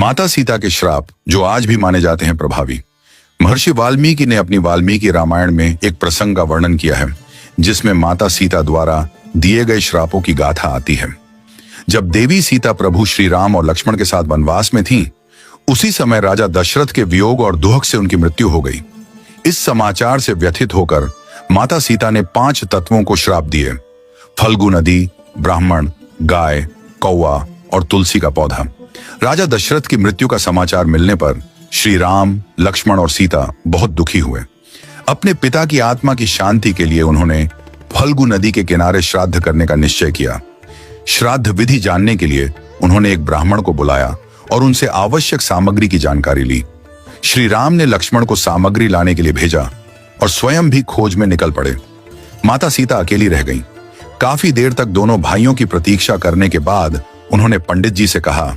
माता सीता के श्राप जो आज भी माने जाते हैं प्रभावी। महर्षि वाल्मीकि ने अपनी वाल्मीकि रामायण में एक प्रसंग का वर्णन किया है जिसमें माता सीता द्वारा दिए गए श्रापों की गाथा आती है। जब देवी सीता प्रभु श्री राम और लक्ष्मण के साथ वनवास में थीं, उसी समय राजा दशरथ के वियोग और दुहक से उनकी मृत्यु हो गई। इस समाचार से व्यथित होकर माता सीता ने 5 तत्वों को श्राप दिए: फल्गु नदी, ब्राह्मण, गाय, कौवा और तुलसी का पौधा। राजा दशरथ की मृत्यु का समाचार मिलने पर श्री राम, लक्ष्मण और सीता बहुत दुखी हुए। अपने पिता की आत्मा की शांति के लिए उन्होंने फल्गु नदी के किनारे श्राद्ध करने का निश्चय किया। श्राद्ध विधि जानने के लिए उन्होंने एक ब्राह्मण को बुलाया और उनसे आवश्यक सामग्री की जानकारी ली। श्री राम ने लक्ष्मण को सामग्री लाने के लिए भेजा और स्वयं भी खोज में निकल पड़े। माता सीता अकेली रह गईं। काफी देर तक दोनों भाइयों की प्रतीक्षा करने के बाद उन्होंने पंडित जी से कहा,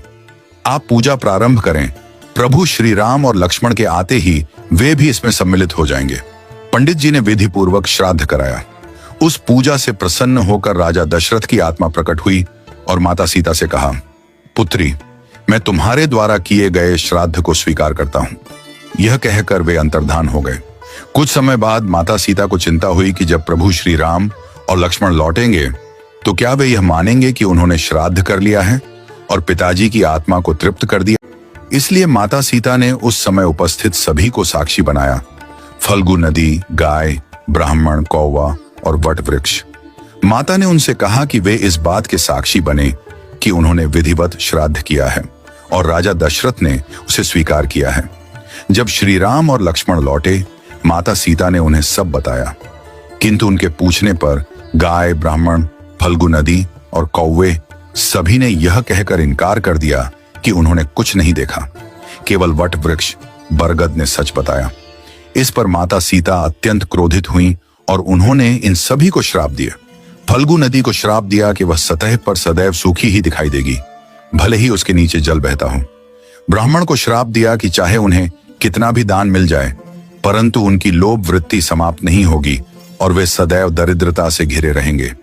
आप पूजा प्रारंभ करें, प्रभु श्री राम और लक्ष्मण के आते ही वे भी इसमें सम्मिलित हो जाएंगे। पंडित जी ने विधि पूर्वक श्राद्ध कराया। उस पूजा से प्रसन्न होकर राजा दशरथ की आत्मा प्रकट हुई और माता सीता से कहा, पुत्री, मैं तुम्हारे द्वारा किए गए श्राद्ध को स्वीकार करता हूं। यह कहकर वे अंतर्धान हो गए। कुछ समय बाद माता सीता को चिंता हुई कि जब प्रभु श्री राम और लक्ष्मण लौटेंगे तो क्या वे यह मानेंगे कि उन्होंने श्राद्ध कर लिया है और पिताजी की आत्मा को तृप्त कर दिया। इसलिए माता सीता ने उस समय उपस्थित सभी को साक्षी बनाया: फल्गु नदी, गाय, ब्राह्मण, कौवा और वट वृक्ष। माता ने उनसे कहा कि वे इस बात के साक्षी बने कि उन्होंने विधिवत श्राद्ध किया है और राजा दशरथ ने उसे स्वीकार किया है। जब श्री राम और लक्ष्मण लौटे, माता सीता ने उन्हें सब बताया, किंतु उनके पूछने पर गाय, ब्राह्मण, फल्गु नदी और कौवे सभी ने यह कहकर इनकार कर दिया कि उन्होंने कुछ नहीं देखा। केवल वट वृक्ष, बरगद ने सच बताया। इस पर माता सीता अत्यंत क्रोधित हुई और उन्होंने इन सभी को श्राप दिया। फल्गु नदी को श्राप दिया कि वह सतह पर सदैव सूखी ही दिखाई देगी, भले ही उसके नीचे जल बहता हो। ब्राह्मण को श्राप दिया कि चाहे उन्हें कितना भी दान मिल जाए, परंतु उनकी लोभ वृत्ति समाप्त नहीं होगी और वे सदैव दरिद्रता से घिरे रहेंगे।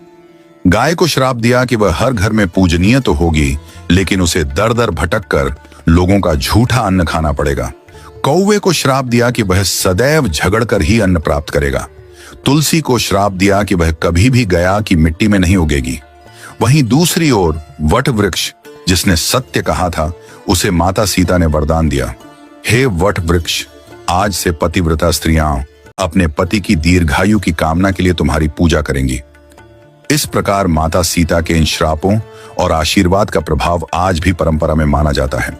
गाय को श्राप दिया कि वह हर घर में पूजनीय तो होगी, लेकिन उसे दर दर भटक कर लोगों का झूठा अन्न खाना पड़ेगा। कौवे को श्राप दिया कि वह सदैव झगड़ कर ही अन्न प्राप्त करेगा। तुलसी को श्राप दिया कि वह कभी भी गया की मिट्टी में नहीं उगेगी। वहीं दूसरी ओर वट वृक्ष, जिसने सत्य कहा था, उसे माता सीता ने वरदान दिया, हे वट वृक्ष, आज से पतिव्रता स्त्रियां अपने पति की दीर्घायु की कामना के लिए तुम्हारी पूजा करेंगी। इस प्रकार माता सीता के इन श्रापों और आशीर्वाद का प्रभाव आज भी परंपरा में माना जाता है।